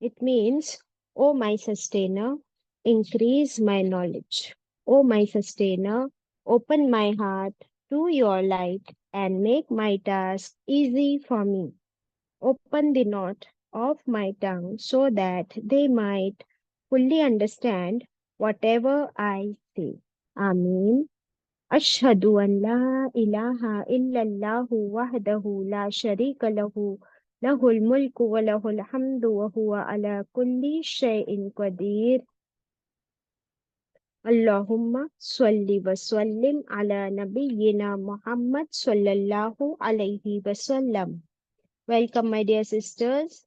It means, O my sustainer, increase my knowledge. O my sustainer, open my heart to your light and make my task easy for me. Open the knot of my tongue so that they might fully understand whatever I say. Ameen. أشهد أن لا إله إلا الله وحده لا شريك له له الملك وله الحمد وهو على كل شيء قدير اللهم صل وسلم على نبينا محمد صلى الله عليه وسلم. Welcome my dear sisters.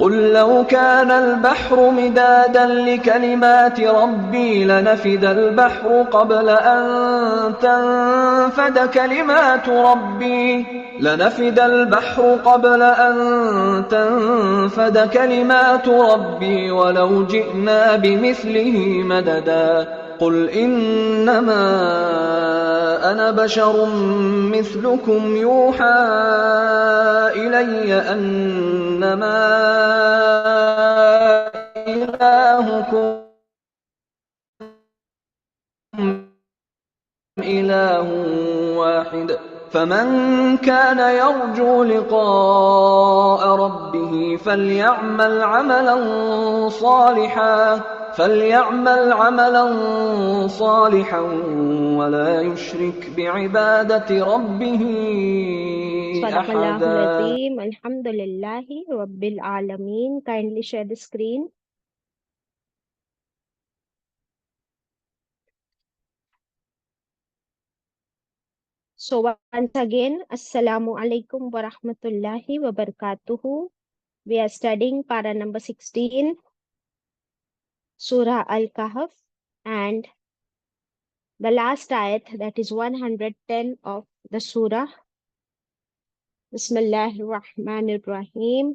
قل لو كان البحر مدادا لكلمات ربي لنفد البحر قبل أن تنفد كلمات ربي ولو جئنا بمثله مددا قل إنما أنا بشر مثلكم يوحى إلي أنما إلهكم إله واحد فمن كان يرجو لقاء ربه فليعمل عملا صالحا ولا يشرك بعبادة ربه Sadaqallahul أحدا. Azim. Alhamdulillahi Rabbil Alameen. Kindly share the screen. So once again, Assalamu alaikum wa rahmatullahi wa barakatuhu. We are studying para number 16, Surah Al-Kahf, and the last ayat, that is 110 of the surah. Bismillahir Rahmanir Rahim.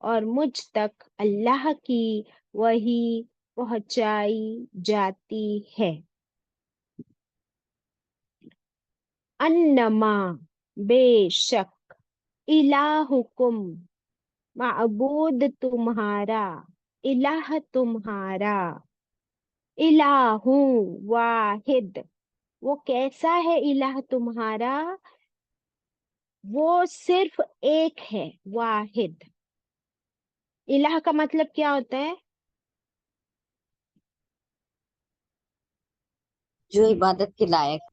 اور مجھ تک اللہ کی وحی پہنچائی جاتی ہے. انما بے شک، الہکم معبود تمہارا، الہ تمہارا، الہ واحد. وہ کیسا ہے الہ تمہارا؟ وہ صرف ایک ہے، واحد. الہ کا مطلب کیا ہوتا ہے؟ جو عبادت کے لائق.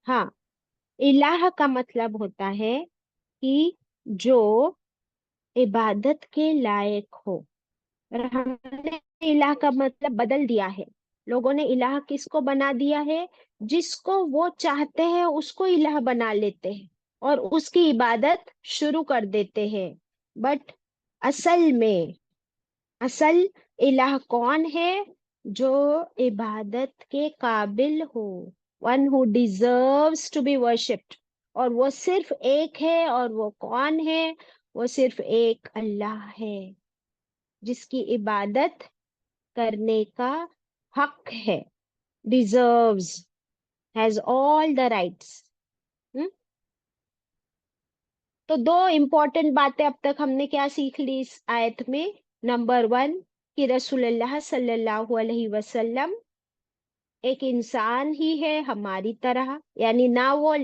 ہاں، الہ کا مطلب ہوتا ہے کہ جو عبادت کے لائق ہو. اور ہم نے الہ کا مطلب بدل دیا ہے. لوگوں نے الہ کس کو بنا دیا ہے؟ جس کو وہ چاہتے ہیں اس کو الہ بنا لیتے ہیں اور اس کی عبادت شروع کر دیتے ہیں. بٹ اصل الہ کون ہے؟ جو عبادت کے قابل ہو، one who deserves to be worshipped. اور وہ صرف ایک ہے. اور وہ کون ہے؟ وہ صرف ایک اللہ ہے جس کی عبادت کرنے کا حق ہے. deserves, has all the rights. تو دو امپورٹنٹ باتیں اب تک ہم نے کیا سیکھ لی اس آیت میں؟ نمبر 1 کہ رسول اللہ صلی اللہ علیہ وسلم ایک انسان ہی ہے ہماری طرح، یعنی نہ وہ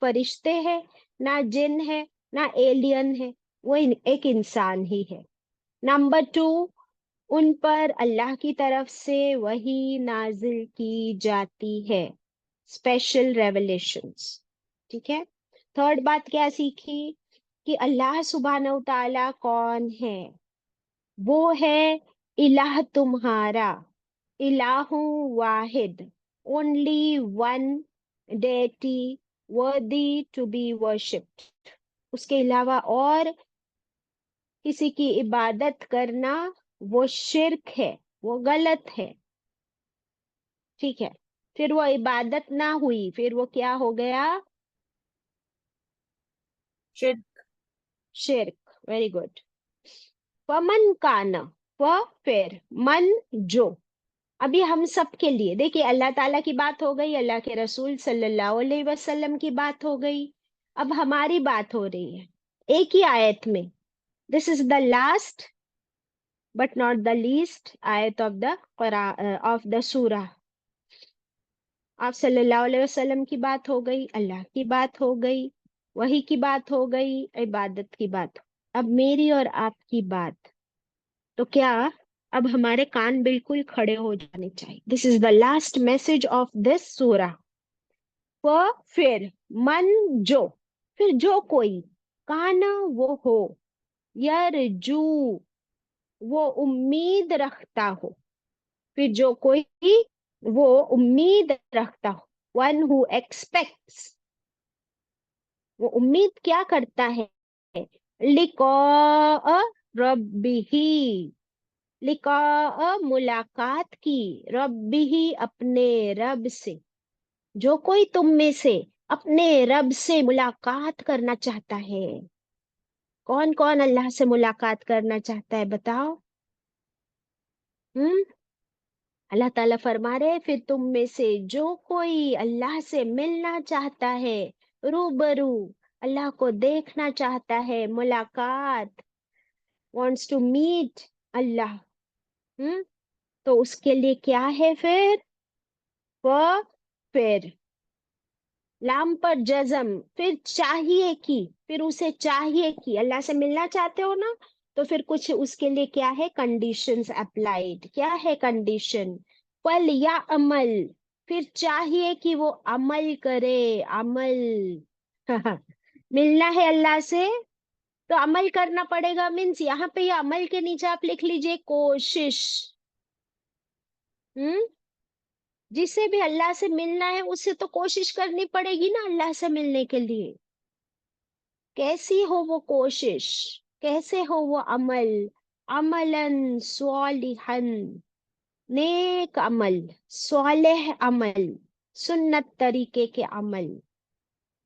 فرشتے ہے، نہ جن ہے، نہ ایلین ہے، وہ ایک انسان ہی ہے. نمبر 2 ان پر اللہ کی طرف سے وحی نازل کی جاتی ہے، اسپیشل ریویلیشنز. ٹھیک ہے. تھرڈ بات کیا سیکھی؟ کہ اللہ سبحانہ و تعالی کون ہے؟ وہ ہے الہ تمہارا، الہ واحد، only one deity worthy to be worshipped. اس کے علاوہ اور کسی کی عبادت کرنا وہ شرک ہے، وہ غلط ہے. ٹھیک ہے. پھر وہ عبادت نہ ہوئی، پھر وہ کیا ہو گیا؟ شرک. Very good. ومن کانا، وہ پھر، من جو. ابھی ہم سب کے لیے دیکھیے، اللہ تعالیٰ کی بات ہو گئی، اللہ کے رسول صلی اللہ علیہ وسلم کی بات ہو گئی، اب ہماری بات ہو رہی ہے ایک ہی آیت میں. This is the last but not the least آیت آف دا سورہ. آپ صلی اللہ علیہ وسلم کی بات ہو گئی، اللہ کی بات ہو گئی، وحی کی بات ہو گئی، عبادت کی بات. اب میری اور آپ کی بات. تو کیا اب ہمارے کان بالکل کھڑے ہو جانے چاہیے. This is the last message of this سورہ. پھر من جو، پھر جو کوئی، کانا وہ ہو، یرجو وہ امید رکھتا ہو، پھر جو کوئی وہ امید رکھتا ہو. ون ہو ایکسپیکٹس، وہ امید کیا کرتا ہے؟ لقاء ربہ، لقاء ملاقات کی، ربہ اپنے رب سے. جو کوئی تم میں سے اپنے رب سے ملاقات کرنا چاہتا ہے. کون کون اللہ سے ملاقات کرنا چاہتا ہے بتاؤ؟ اللہ تعالیٰ فرما رہے پھر تم میں سے جو کوئی اللہ سے ملنا چاہتا ہے، روبرو اللہ کو دیکھنا چاہتا ہے، ملاقات، wants to meet اللہ، تو اس کے لیے کیا ہے پھر؟ پھر لام پر جزم، پھر چاہیے کی، پھر اسے چاہیے کی. اللہ سے ملنا چاہتے ہو نا، تو پھر کچھ اس کے لیے کیا ہے؟ Conditions applied. کیا ہے کنڈیشن؟ پل یا عمل، پھر چاہیے کہ وہ عمل کرے. عمل ملنا ہے اللہ سے تو عمل کرنا پڑے گا. مینس یہاں پہ یہ عمل کے نیچے آپ لکھ لیجئے کوشش. جسے بھی اللہ سے ملنا ہے اسے تو کوشش کرنی پڑے گی نا اللہ سے ملنے کے لیے. کیسی ہو وہ کوشش، کیسے ہو وہ عمل؟ عملاً صالحاً، نیک عمل، صالح عمل، سنت طریقے کے عمل.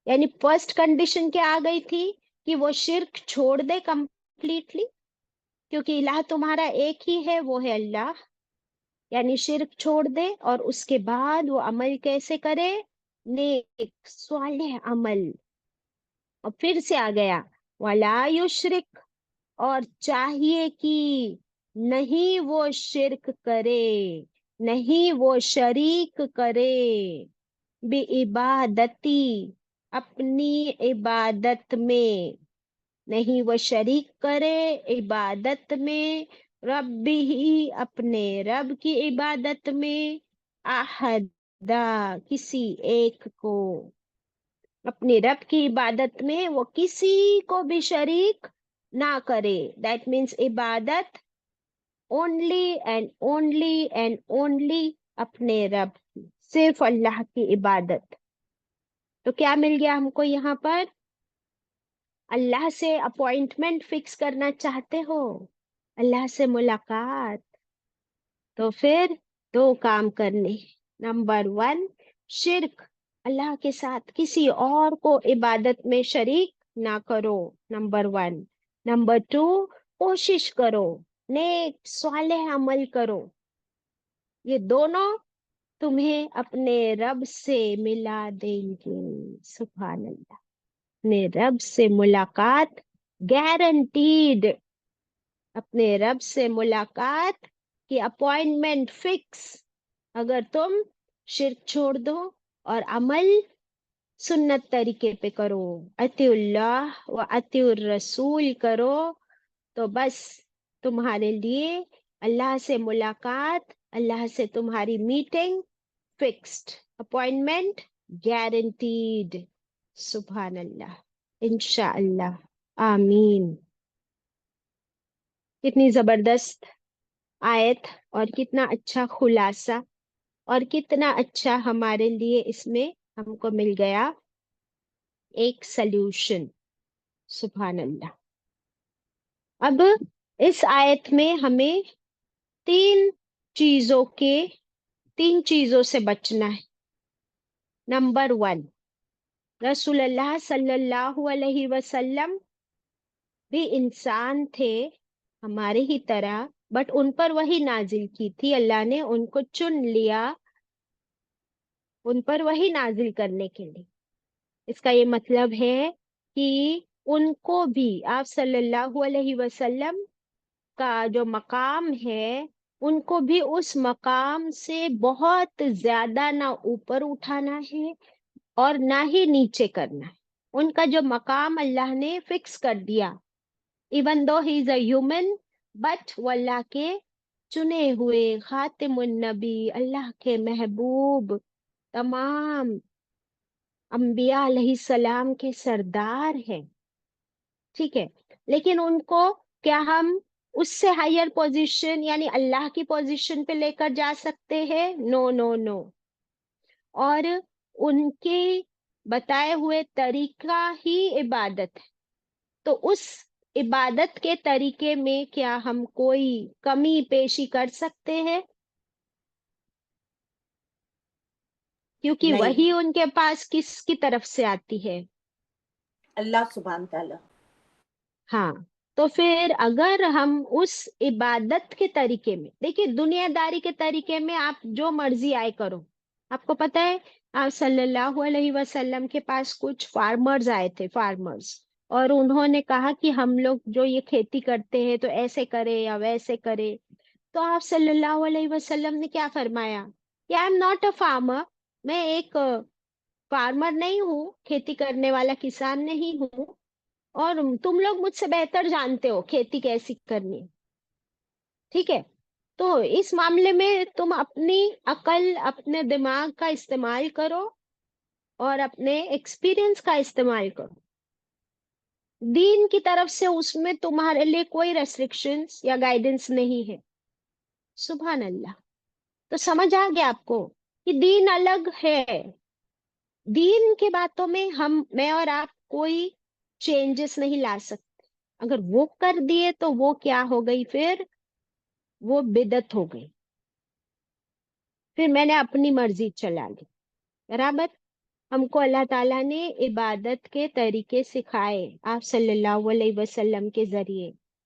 یعنی فرسٹ کنڈیشن کیا آ گئی تھی؟ کہ وہ شرک چھوڑ دے کمپلیٹلی. کیونکہ الہ تمہارا ایک ہی ہے، وہ ہے اللہ. یعنی شرک چھوڑ دے، اور اس کے بعد وہ عمل کیسے کرے؟ نیک صالح عمل. اور پھر سے آ گیا وَلَا يُشْرِكْ، اور چاہیے کہ نہیں وہ شرک کرے، نہیں وہ شریک کرے، بعبادتی، اپنی عبادت میں، نہیں وہ شریک کرے عبادت میں، رب ہی، اپنے رب کی عبادت میں، احدا، کسی ایک کو. اپنے رب کی عبادت میں وہ کسی کو بھی شریک نہ کرے. دیٹ مینس عبادت only and only and only اپنے رب کی، صرف اللہ کی عبادت. تو کیا مل گیا ہم کو یہاں پر؟ اللہ سے اپوائنٹمنٹ فکس کرنا چاہتے ہو، اللہ سے ملاقات، تو پھر دو کام کرنے. نمبر 1، شرک، اللہ کے ساتھ کسی اور کو عبادت میں شریک نہ کرو، نمبر 1. نمبر 2، کوشش کرو، نیک صالح عمل کرو. یہ دونوں تمہیں اپنے رب سے ملا دیں گے. سبحان اللہ، اپنے رب سے ملاقات گارنٹیڈ. اپنے رب سے ملاقات کی اپوائنٹمنٹ فکس، اگر تم شرک چھوڑ دو اور عمل سنت طریقے پہ کرو، اطیع اللہ و اطیع الرسول کرو، تو بس تمہارے لیے اللہ سے ملاقات، اللہ سے تمہاری میٹنگ فکسڈ، اپوائنٹمنٹ گارنٹیڈ. سبحان اللہ، انشاءاللہ، آمین. کتنی زبردست آیت، اور کتنا اچھا خلاصہ، اور کتنا اچھا ہمارے لیے اس میں ہم کو مل گیا ایک سلیوشن. سبحان اللہ. اب اس آیت میں ہمیں تین چیزوں سے بچنا ہے. نمبر 1، رسول اللہ صلی اللہ علیہ وسلم بھی انسان تھے ہمارے ہی طرح، بٹ ان پر وہی نازل کی تھی، اللہ نے ان کو چن لیا ان پر وہی نازل کرنے کے لیے. اس کا یہ مطلب ہے کہ ان کو بھی آپ صلی اللہ علیہ وسلم کا جو مقام ہے، ان کو بھی اس مقام سے بہت زیادہ نہ اوپر اٹھانا ہے اور نہ ہی نیچے کرنا ہے. ان کا جو مقام اللہ نے فکس کر دیا، even though he is a human, but وہ اللہ کے چنے ہوئے خاتم النبی، اللہ کے محبوب، تمام انبیاء علیہ السلام کے سردار ہیں. ٹھیک ہے، لیکن ان کو کیا ہم اس سے ہائر پوزیشن یعنی اللہ کی پوزیشن پہ لے کر جا سکتے ہیں؟ نو نو نو. اور ان کے بتائے ہوئے طریقہ ہی عبادت ہے، تو اس عبادت کے طریقے میں کیا ہم کوئی کمی پیشی کر سکتے ہیں؟ کیونکہ نہیں، وہی ان کے پاس کس کی طرف سے آتی ہے؟ اللہ سبحانہ تعالیٰ. ہاں، تو پھر اگر ہم اس عبادت کے طریقے میں، دیکھیے دنیا داری کے طریقے میں آپ جو مرضی آئے کرو. آپ کو پتہ ہے آپ صلی اللہ علیہ وسلم کے پاس کچھ فارمرز آئے تھے، فارمرز، اور انہوں نے کہا کہ ہم لوگ جو یہ کھیتی کرتے ہیں تو ایسے کرے یا ویسے کرے. تو آپ صلی اللہ علیہ وسلم نے کیا فرمایا کہ I am not a farmer, میں ایک فارمر نہیں ہوں، کھیتی کرنے والا کسان نہیں ہوں، اور تم لوگ مجھ سے بہتر جانتے ہو کھیتی کیسی کرنی. ٹھیک ہے، تو اس معاملے میں تم اپنی عقل، اپنے دماغ کا استعمال کرو اور اپنے ایکسپیرئنس کا استعمال کرو. دین کی طرف سے اس میں تمہارے لیے کوئی ریسٹرکشنز یا گائیڈنس نہیں ہے. سبحان اللہ. تو سمجھ آ گیا آپ کو کہ دین الگ ہے. دین کی باتوں میں میں اور آپ کوئی چینجز نہیں لا سکتے. اگر وہ کر دیے تو وہ کیا ہو گئی؟ پھر وہ بدعت ہو گئی، پھر میں نے اپنی مرضی چلا لی. برابر. ہم کو اللہ تعالیٰ نے عبادت کے طریقے سکھائے آپ صلی اللہ علیہ وسلم کے ذریعے.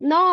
9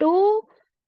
2,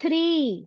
3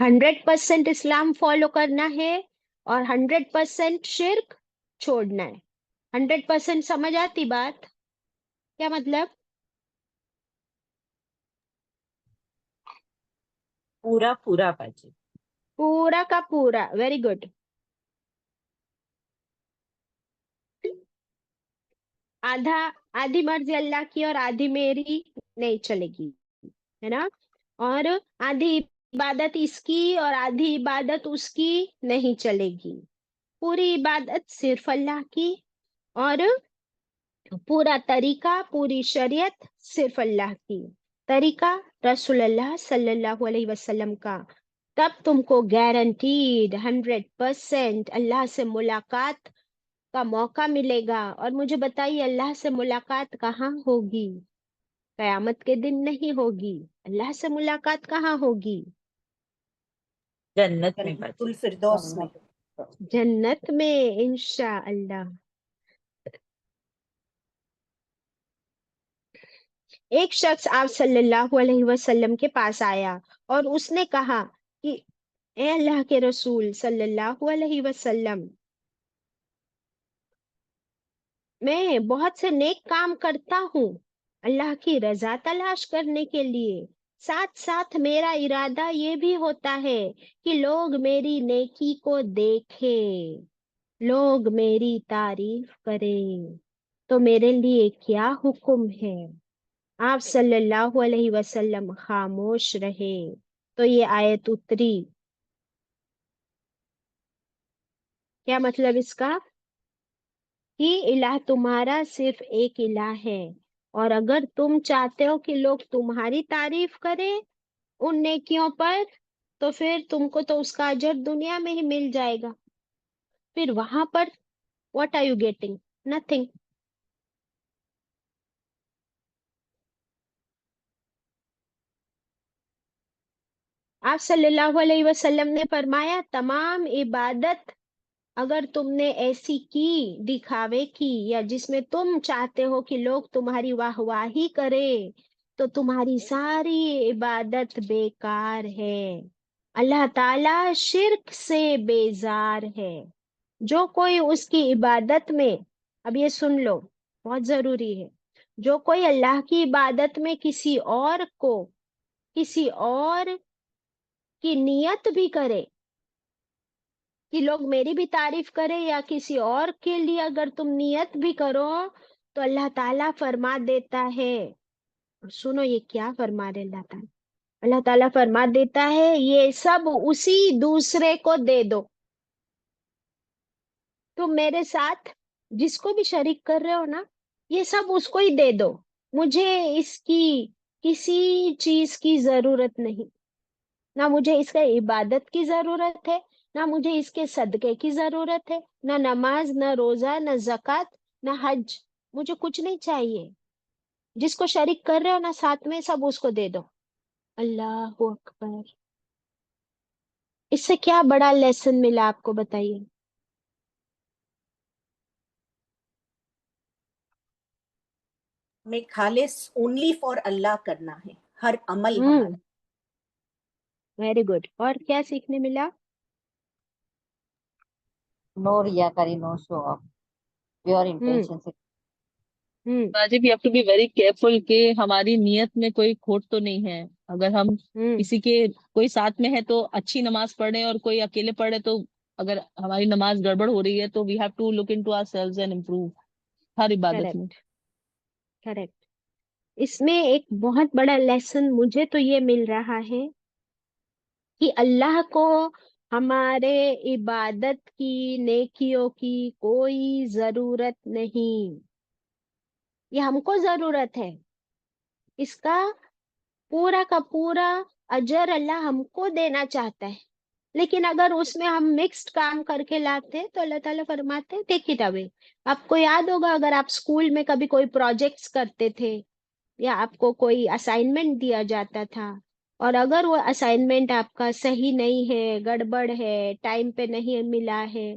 100% اسلام فالو کرنا ہے اور 100% شرک چھوڑنا ہے. 100% سمجھ آتی بات؟ کیا مطلب؟ پورا پورا باجی. پورا کا پورا. Very good. آدھی مرضی اللہ کی اور آدھی میری نہیں چلے گی، ہے نا؟ اور آدھی عبادت اس کی اور آدھی عبادت اس کی نہیں چلے گی. پوری عبادت صرف اللہ کی اور پورا طریقہ، پوری شریعت صرف اللہ کی. طریقہ رسول اللہ صلی اللہ علیہ وسلم کا. تب تم کو گارنٹیڈ 100% اللہ سے ملاقات کا موقع ملے گا. اور مجھے بتائیے اللہ سے ملاقات کہاں ہوگی؟ قیامت کے دن نہیں ہوگی. اللہ سے ملاقات کہاں ہوگی؟ جنت میں جنت باجی. الفردوس میں. جنت میں انشاءاللہ. ایک شخص آپ صلی اللہ علیہ وسلم کے پاس آیا اور اس نے کہا کہ اے اللہ کے رسول صلی اللہ علیہ وسلم، میں بہت سے نیک کام کرتا ہوں اللہ کی رضا تلاش کرنے کے لیے. ساتھ ساتھ میرا ارادہ یہ بھی ہوتا ہے کہ لوگ میری نیکی کو دیکھیں، لوگ میری تعریف کریں. تو میرے لیے کیا حکم ہے؟ آپ صلی اللہ علیہ وسلم خاموش رہے. تو یہ آیت اتری. کیا مطلب اس کا؟ کہ الہ تمہارا صرف ایک الہ ہے، اور اگر تم چاہتے ہو کہ لوگ تمہاری تعریف کریں ان نیکیوں پر، تو پھر تم کو تو اس کا اجر دنیا میں ہی مل جائے گا. پھر وہاں پر what are you getting? Nothing. آپ صلی اللہ علیہ وسلم نے فرمایا تمام عبادت اگر تم نے ایسی کی دکھاوے کی یا جس میں تم چاہتے ہو کہ لوگ تمہاری واہ واہی کرے، تو تمہاری ساری عبادت بیکار ہے. اللہ تعالی شرک سے بیزار ہے. جو کوئی اس کی عبادت میں، اب یہ سن لو بہت ضروری ہے، جو کوئی اللہ کی عبادت میں کسی اور کی نیت بھی کرے کہ لوگ میری بھی تعریف کرے، یا کسی اور کے لیے اگر تم نیت بھی کرو، تو اللہ تعالیٰ فرما دیتا ہے. اور سنو یہ کیا فرما رہے اللہ تعالیٰ؟ اللہ تعالیٰ فرما دیتا ہے یہ سب اسی دوسرے کو دے دو. تم میرے ساتھ جس کو بھی شریک کر رہے ہو نا، یہ سب اس کو ہی دے دو. مجھے اس کی کسی چیز کی ضرورت نہیں. نہ مجھے اس کے عبادت کی ضرورت ہے، نہ مجھے اس کے صدقے کی ضرورت ہے، نہ نماز، نہ روزہ، نہ زکوٰۃ، نہ حج. مجھے کچھ نہیں چاہیے. جس کو شریک کر رہے ہو نا ساتھ میں، سب اس کو دے دو. اللہ اکبر. اس سے کیا بڑا لیسن ملا آپ کو بتائیے؟ میں خالص اونلی فار اللہ کرنا ہے ہر عمل ہمارا. Very good. اور کیا سیکھنے ملا؟ نو ریاکاری، no show off, pure intention سے. واجب you have to be very careful کہ ہماری نیت میں کوئی کھوٹ تو نہیں ہے. اگر ہم کسی کے کوئی ساتھ میں ہے تو اچھی نماز پڑھ رہے ہیں اور کوئی اکیلے پڑھ رہے تو اگر ہماری نماز گڑبڑ ہو رہی ہے تو we have to look into ourselves and improve ہر عبادت میں. کریکٹ. اس میں ایک بہت بڑا لیسن مجھے تو یہ مل رہا ہے کہ اللہ کو ہمارے عبادت کی، نیکیوں کی کوئی ضرورت نہیں. یہ ہم کو ضرورت ہے. اس کا پورا اجر اللہ ہم کو دینا چاہتا ہے. لیکن اگر اس میں ہم مکسڈ کام کر کے لاتے تو اللہ تعالیٰ فرماتے ٹیک اٹ اوے. آپ کو یاد ہوگا اگر آپ اسکول میں کبھی کوئی پروجیکٹس کرتے تھے یا آپ کو کوئی اسائنمنٹ دیا جاتا تھا، اور اگر وہ اسائنمنٹ آپ کا صحیح نہیں ہے، گڑبڑ ہے، ٹائم پہ نہیں ملا ہے،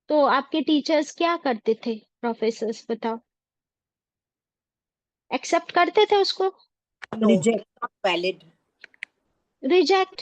تو آپ کے ٹیچرز کیا کرتے تھے؟ پروفیسرز بتاؤ. ایکسپٹ کرتے تھے اس کو؟ نو، ناٹ ویلڈ. ریجیکٹ.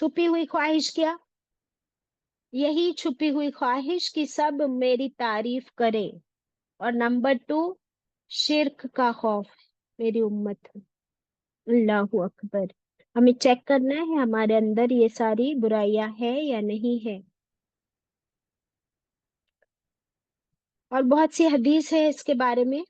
چھپی ہوئی خواہش کیا؟ یہی چھپی ہوئی خواہش کی سب میری تعریف کرے. اور نمبر 2 شرک کا خوف میری امت. اللہ اکبر. ہمیں چیک کرنا ہے ہمارے اندر یہ ساری برائیاں ہے یا نہیں ہے. اور بہت سی حدیث ہے اس کے بارے میں.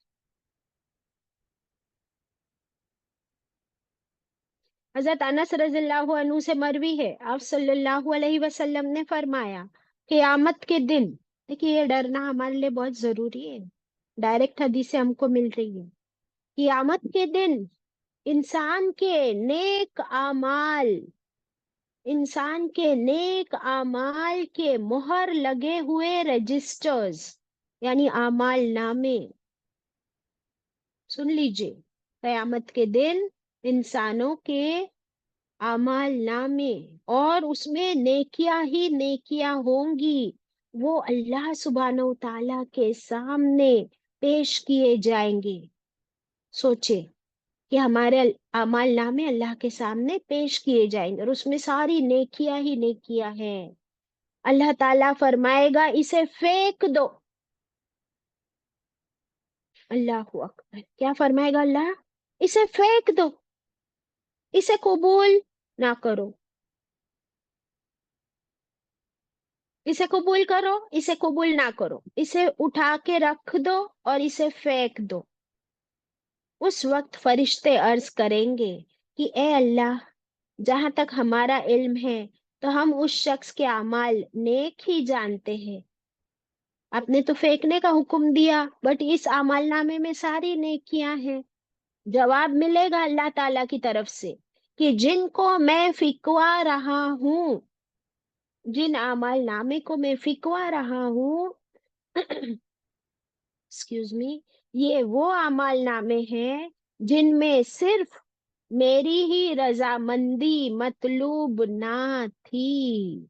حضرت انس رضی اللہ عنہ سے مروی ہے، آپ صلی اللہ علیہ وسلم نے فرمایا قیامت کے دن، دیکھیے یہ ڈرنا ہمارے لیے بہت ضروری ہے، ڈائریکٹ حدیث ہم کو مل رہی ہے. قیامت کے دن انسان کے نیک اعمال کے مہر لگے ہوئے رجسٹرز، یعنی اعمال نامے. سن لیجئے، قیامت کے دن انسانوں کے اعمال نامے، اور اس میں نیکیاں ہی نیکیاں ہوں گی، وہ اللہ سبحانہ و تعالی کے سامنے پیش کیے جائیں گے. سوچے کہ ہمارے اعمال نامے اللہ کے سامنے پیش کیے جائیں گے، اور اس میں ساری نیکیاں ہی نیکیاں ہیں. اللہ تعالیٰ فرمائے گا اسے پھینک دو. اللہ اکبر. کیا فرمائے گا اللہ؟ اسے پھینک دو، اسے قبول نہ کرو. اسے قبول کرو، اسے قبول نہ کرو، اسے اٹھا کے رکھ دو اور اسے پھینک دو. اس وقت فرشتے عرض کریں گے کہ اے اللہ، جہاں تک ہمارا علم ہے تو ہم اس شخص کے اعمال نیک ہی جانتے ہیں. آپ نے تو پھینکنے کا حکم دیا، بٹ اس اعمال نامے میں ساری نیکیاں ہیں. جواب ملے گا اللہ تعالی کی طرف سے کہ جن کو میں پھکوا رہا ہوں، جن اعمال نامے کو میں پھکوا رہا ہوں ایکسکیوز می، یہ وہ اعمال نامے ہیں جن میں صرف میری ہی رضامندی مطلوب نہ تھی،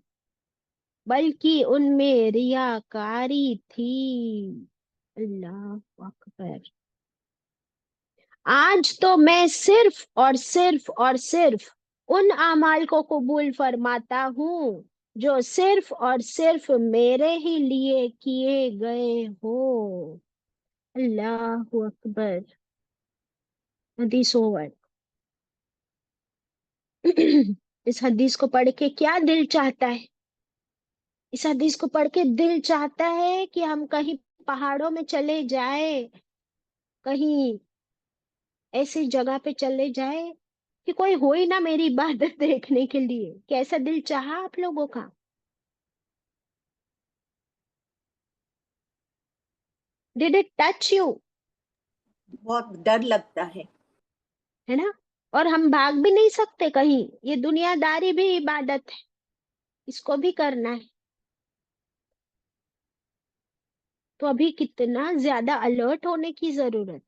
بلکہ ان میں ریاکاری تھی. اللہ اکبر. آج تو میں صرف اور صرف ان اعمال کو قبول فرماتا ہوں جو صرف اور صرف میرے ہی لیے کیے گئے ہو. اللہ اکبر. حدیث اوور. اس حدیث کو پڑھ کے کیا دل چاہتا ہے؟ اس حدیث کو پڑھ کے دل چاہتا ہے کہ ہم کہیں پہاڑوں میں چلے جائیں، کہیں ایسی جگہ پہ چلے جائیں کہ کوئی ہو ہی نہ میری عبادت دیکھنے کے لیے. کیسا دل چاہا آپ لوگوں کا؟ Did it touch you? بہت ڈر لگتا ہے نا؟ اور ہم بھاگ بھی نہیں سکتے کہیں، یہ دنیا داری بھی عبادت ہے، اس کو بھی کرنا ہے. تو ابھی کتنا زیادہ الرٹ ہونے کی ضرورت.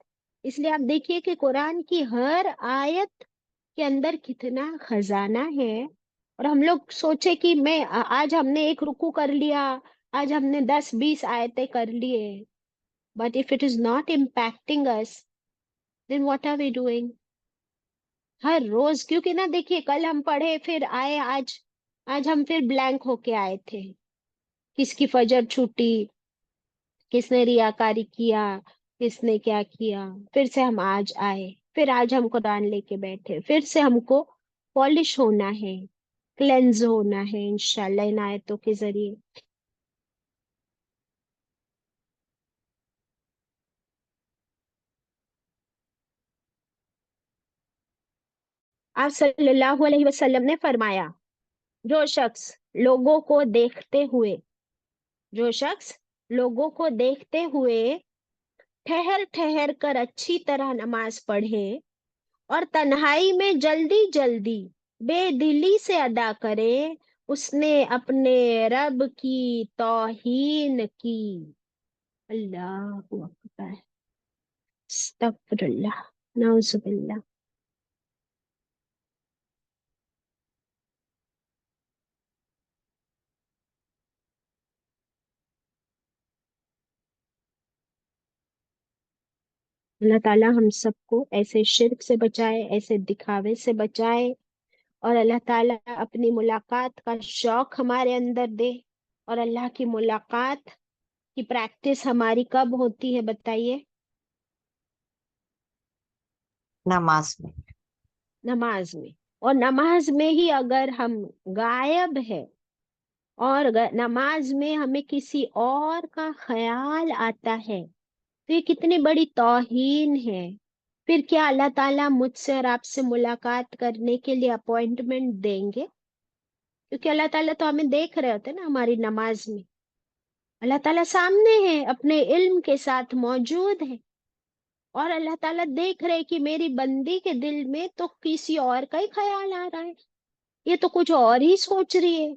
اس لیے آپ دیکھیے کہ قرآن کی ہر آیت کے اندر کتنا خزانہ ہے. اور ہم لوگ سوچے کہ آج ہم نے ایک رکوع کر لیا، آج ہم نے 10-20 آیتیں کر لیے. But if it is not impacting us, then what are we doing? ہر روز، کیونکہ نا دیکھیے کل ہم پڑھے پھر آئے، آج ہم پھر بلینک ہو کے آئے تھے. کس کی فجر چھوٹی، کس نے ریاکاری کیا، کس نے کیا کیا. پھر سے ہم آج آئے، پھر آج ہم قرآن لے کے بیٹھے، پھر سے ہم کو پالش ہونا ہے، کلینز ہونا ہے انشاءاللہ ان آیتوں کے ذریعے. آپ صلی اللہ علیہ وسلم نے فرمایا جو شخص لوگوں کو دیکھتے ہوئے ٹھہر ٹھہر کر اچھی طرح نماز پڑھے اور تنہائی میں جلدی جلدی بے دلی سے ادا کرے، اس نے اپنے رب کی توہین کی. اللہ اکبر. استغفر اللہ. نعوذ باللہ. اللہ تعالیٰ ہم سب کو ایسے شرک سے بچائے، ایسے دکھاوے سے بچائے، اور اللہ تعالیٰ اپنی ملاقات کا شوق ہمارے اندر دے. اور اللہ کی ملاقات کی پریکٹس ہماری کب ہوتی ہے بتائیے؟ نماز میں. نماز میں. اور نماز میں ہی اگر ہم غائب ہے اور نماز میں ہمیں کسی اور کا خیال آتا ہے تو یہ کتنی بڑی توہین ہے. پھر کیا اللہ تعالیٰ مجھ سے اور آپ سے ملاقات کرنے کے لیے اپوائنٹمنٹ دیں گے؟ کیونکہ اللہ تعالیٰ تو ہمیں دیکھ رہے ہوتے ہیں نا ہماری نماز میں. اللہ تعالیٰ سامنے ہے، اپنے علم کے ساتھ موجود ہے، اور اللہ تعالیٰ دیکھ رہے کہ میری بندی کے دل میں تو کسی اور کا ہی خیال آ رہا ہے، یہ تو کچھ اور ہی سوچ رہی ہے.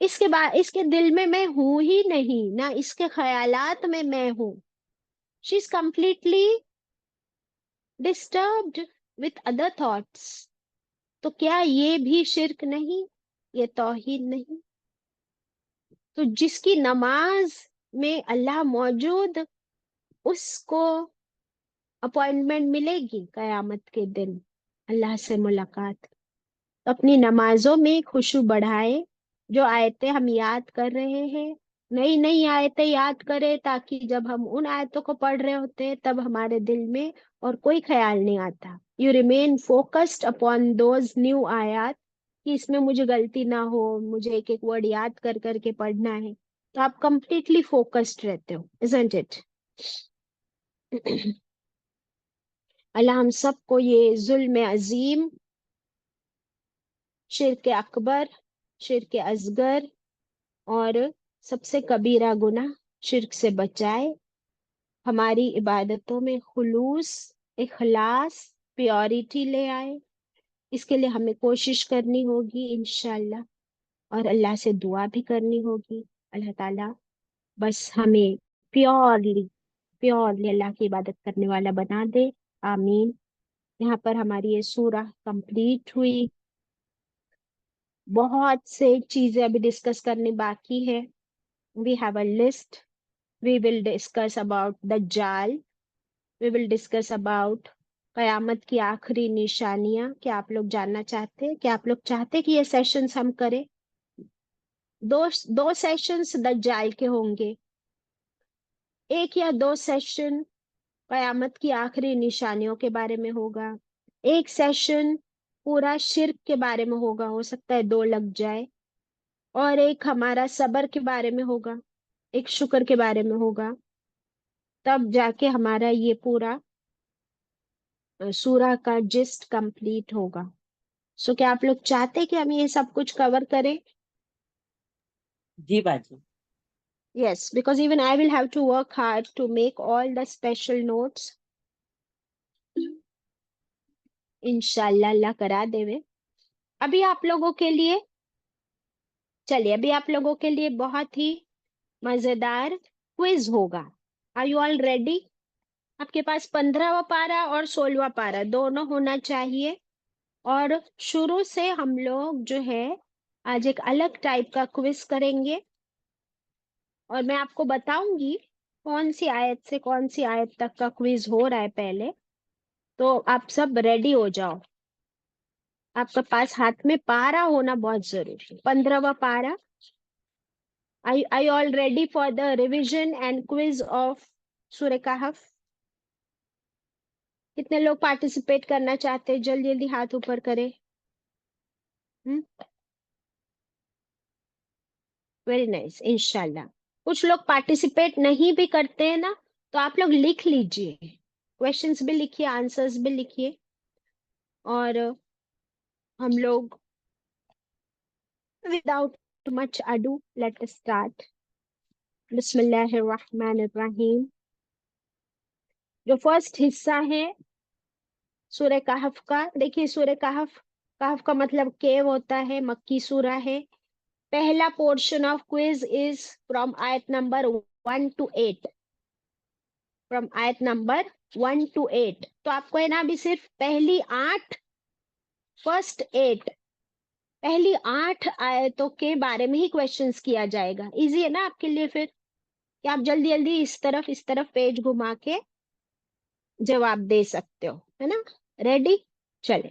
اس کے بعد اس کے دل میں ہوں ہی نہیں، نہ اس کے خیالات میں ہوں. She is completely disturbed with other thoughts. تو کیا یہ بھی شرک نہیں؟ یہ توحید نہیں؟ تو جس کی نماز میں اللہ موجود، اس کو اپوائنٹمنٹ ملے گی قیامت کے دن اللہ سے ملاقات. اپنی نمازوں میں خشوع بڑھائے. جو آیتیں ہم یاد کر رہے ہیں، نئی نئی آیتیں یاد کرے، تاکہ جب ہم ان آیتوں کو پڑھ رہے ہوتے ہیں تب ہمارے دل میں اور کوئی خیال نہیں آتا. You remain focused upon those new آیات کہ اس میں مجھے غلطی نہ ہو، مجھے ایک ایک ورڈ یاد کر کر کے پڑھنا ہے. تو آپ کمپلیٹلی فوکسڈ رہتے ہو. isn't it؟ اللہ ہم سب کو یہ ظلم عظیم، شرک اکبر، شرک اصغر اور سب سے کبیرہ گناہ شرک سے بچائے. ہماری عبادتوں میں خلوص، اخلاص، پیورٹی لے آئے. اس کے لیے ہمیں کوشش کرنی ہوگی انشاءاللہ، اور اللہ سے دعا بھی کرنی ہوگی. اللہ تعالیٰ بس ہمیں پیورلی اللہ کی عبادت کرنے والا بنا دے. آمین. یہاں پر ہماری یہ سورہ کمپلیٹ ہوئی. بہت سے چیزیں ابھی ڈسکس کرنی باقی ہے. We have a list. We will discuss about دجال. وی ول ڈسکس اباؤٹ قیامت کی آخری نشانیاں. کیا آپ لوگ جاننا چاہتے ہیں؟ کیا آپ لوگ چاہتے کہ یہ سیشنز ہم کریں؟ دو سیشنز دجال کے ہوں گے، ایک یا دو سیشن قیامت کی آخری نشانیوں کے بارے میں ہوگا، ایک سیشن پورا شرک کے بارے میں ہوگا، ہو سکتا ہے 2 لگ جائے، اور ایک ہمارا صبر کے بارے میں ہوگا، ایک شکر کے بارے میں ہوگا. تب جا کے ہمارا یہ پورا سورہ کا جسٹ کمپلیٹ ہوگا. سو کیا آپ لوگ چاہتے کہ ہم یہ سب کچھ کور کریں؟ جی باجی. Yes, because even I will have to work hard to make all the special notes. انشاءاللہ اللہ کرا دے. ابھی آپ لوگوں کے لیے بہت ہی مزیدار کوئز ہوگا. Are you all ready؟ آپ کے پاس 15واں پارہ اور 16واں پارہ دونوں ہونا چاہیے. اور شروع سے ہم لوگ جو ہے آج ایک الگ ٹائپ کا کوئز کریں گے، اور میں آپ کو بتاؤں گی کون سی آیت سے کون سی آیت تک کا کوئز ہو رہا ہے پہلے. تو آپ سب ریڈی ہو جاؤ. آپ کے پاس ہاتھ میں پارہ ہونا بہت ضروری ہے. 15واں پارہ. Are you all ready for the revision and quiz of سورہ کہف؟ کتنے لوگ پارٹیسپیٹ کرنا چاہتے ہیں؟ جلدی جلدی ہاتھ اوپر کرے. Very nice. انشاءاللہ. کچھ لوگ پارٹیسپیٹ نہیں بھی کرتے ہیں نا، تو آپ لوگ لکھ لیجئے، کویشچنس بھی لکھیے، آنسرز بھی لکھیے. اور ہم لوگ without much ado let us start. بسم اللہ الرحمن الرحیم. جو فرسٹ حصہ ہے سورہ کہف کا، دیکھیے سورہ کہف کا مطلب کیو ہوتا ہے، مکی سورہ ہے. پہلا portion of quiz is from آیت نمبر 1 to 8. فرام آیت نمبر 1 to 8. تو آپ کو ہے نا ابھی صرف پہلی 8 آیتوں کے بارے میں ہی کویشچنس کیا جائے گا. ایزی ہے نا آپ کے لیے پھر کہ آپ جلدی جلدی اس طرف پیج گھما کے جواب دے سکتے ہو، ہے نا. ریڈی؟ چلے.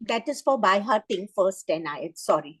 That is for by hearting first 10 ayat. Sorry.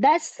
10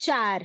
4,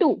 2.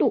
2.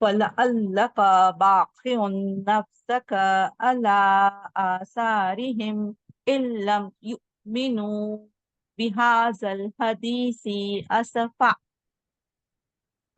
فَلَعَلَّكَ بَاخِعٌ نَفْسَكَ عَلَى آثَارِهِمْ إِن لَّمْ يُؤْمِنُوا بِهَٰذَا الْحَدِيثِ أَسَفًا۔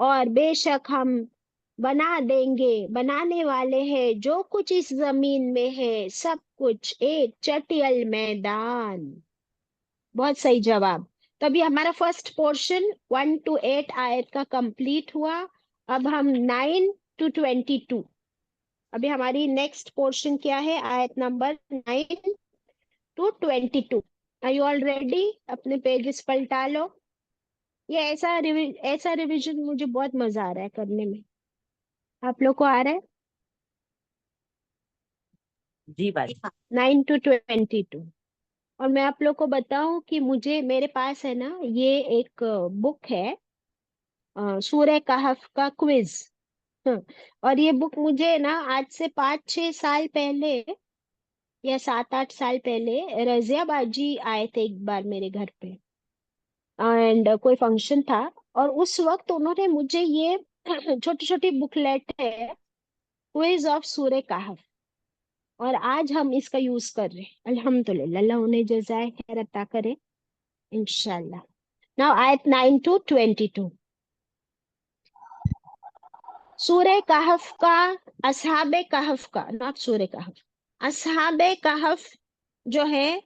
اور بے شک ہم بنا دیں گے، بنانے والے ہیں جو کچھ اس زمین میں ہے، سب کچھ ایک چٹیل میدان. بہت صحیح جواب. تو ابھی ہمارا فرسٹ پورشن 1 to 8 آیت کا کمپلیٹ ہوا. اب ہم 9 to 22. ابھی ہماری نیکسٹ پورشن کیا ہے؟ آیت number 9 to 22. Are you all ready؟ اپنے پیجز پلٹا لو. یہ ایسا ریویژن مجھے بہت مزہ آ رہا ہے کرنے میں. آپ لوگ کو آ رہا ہے؟ جی باجی. 9 to 22. اور میں آپ لوگ کو بتاؤں کہ میرے پاس ہے نا یہ ایک بک ہے سورہ کہف کا کوئز. اور یہ بک مجھے نا آج سے 5-6 سال پہلے یا 7-8 سال پہلے رضیہ باجی آئے تھے ایک بار میرے گھر پہ، اینڈ کوئی فنکشن تھا، اور اس وقت انہوں نے مجھے یہ چھوٹی چھوٹی بکلیٹ ہے کوئز آف سورہ کہف، اور آج ہم اس کا یوز کر رہے ہیں. الحمدللہ، اللہ انہیں جزائے خیر عطا کرے انشاءاللہ. ناؤ آیت 9 to 22. سورہ کہف کا، اصحاب کہف کا، ناٹ سورہ کہف، اصحاب کہف جو ہے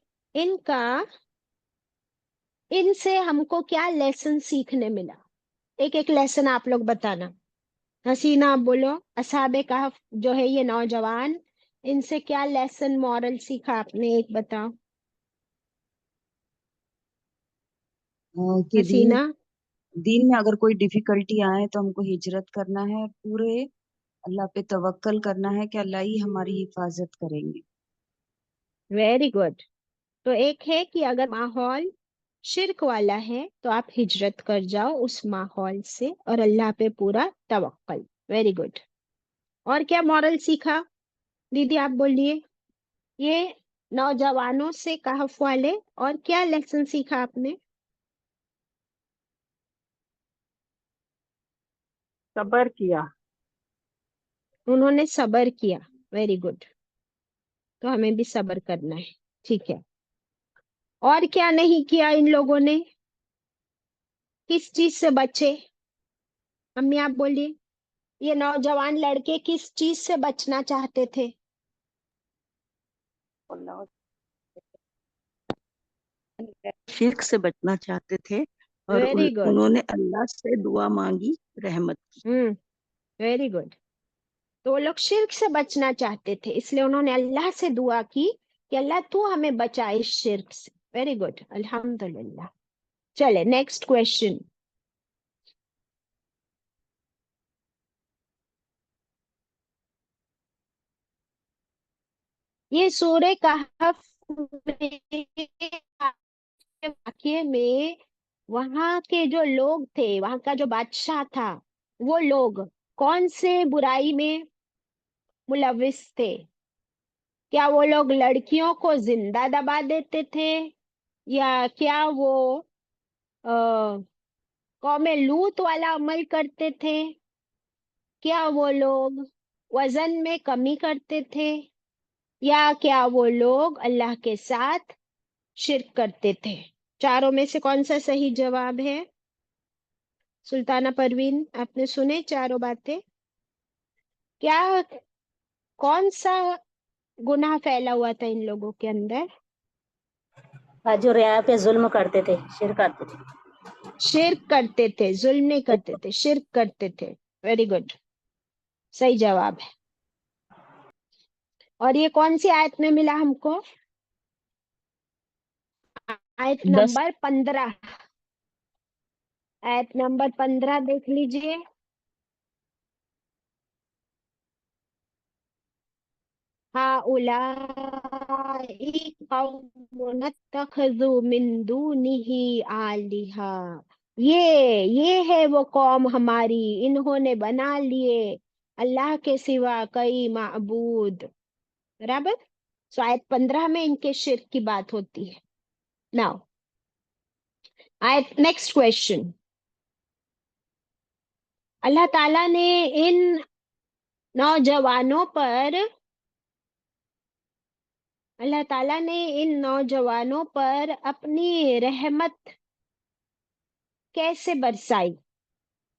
ان سے ہم کو کیا لیسن سیکھنے ملا؟ ایک ایک لیسن آپ لوگ بتانا. حسینہ آپ بولو. اصحاب کہف جو ہے یہ نوجوان، ان سے کیا لیسن مورل سیکھا آپ نے؟ ایک بتاؤ. کہ حسینہ. دین میں اگر کوئی ڈیفیکلٹی آئے تو ہم کو ہجرت کرنا ہے، پورے اللہ پہ توکل کرنا ہے کہ اللہ ہی ہماری حفاظت کریں گے. Very good. تو ایک ہے کہ اگر ماحول شرک والا ہے تو آپ ہجرت کر جاؤ اس ماحول سے، اور اللہ پہ پورا توکل. Very good. اور کیا مورل سیکھا دیدی؟ آپ بولیے. یہ نوجوانوں سے کہف والے، اور کیا لیسن سیکھا آپ نے؟ صبر کیا. انہوں نے صبر کیا. Very good. تو ہمیں بھی صبر کرنا ہے. ٹھیک ہے. اور کیا نہیں کیا ان لوگوں نے؟ کس چیز سے بچے؟ امی آپ بولیے. یہ نوجوان لڑکے کس چیز سے بچنا چاہتے تھے؟ شرک سے بچنا چاہتے تھے، اور ویری گڈ. انہوں نے اللہ سے دعا مانگی رحمت کی. Very good. تو وہ لوگ شرک سے بچنا چاہتے تھے، اس لیے انہوں نے اللہ سے دعا کی کہ اللہ تو ہمیں بچائے اس شرک سے. Very good. الحمدللہ. چلے نیکسٹ کوشچن. یہ سورہ کہف واقعے میں وہاں کے جو لوگ تھے، وہاں کا جو بادشاہ تھا، وہ لوگ کون سے برائی میں ملوث تھے؟ کیا وہ لوگ لڑکیوں کو زندہ دبا دیتے تھے، یا کیا وہ قوم لوط والا عمل کرتے تھے؟ کیا وہ لوگ وزن میں کمی کرتے تھے، یا کیا وہ لوگ اللہ کے ساتھ شرک کرتے تھے؟ چاروں میں سے کون سا صحیح جواب ہے؟ سلطانہ پروین، آپ نے سنے چاروں باتیں؟ کیا کون سا گناہ پھیلا ہوا تھا ان لوگوں کے اندر؟ جو ریا پہ ظلم کرتے تھے، شرک کرتے تھے. شرک کرتے تھے. ظلم نہیں کرتے تھے، شرک کرتے تھے. Very good. صحیح جواب ہے. اور یہ کون سی آیت میں ملا ہم کو؟ آیت 10. نمبر 15. آیت نمبر 15 دیکھ لیجئے. هؤلاء قوم اتخذوا من دونه آلهة. یہ ہے وہ قوم ہماری، انہوں نے بنا لیے اللہ کے سوا کئی معبود. برابر. سو آیت 15 میں ان کے شرک کی بات ہوتی ہے. ناؤ آیت نیکسٹ کوشچن. اللہ تعالیٰ نے ان نوجوانوں پر اپنی رحمت کیسے برسائی؟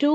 2,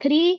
3,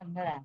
15।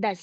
10।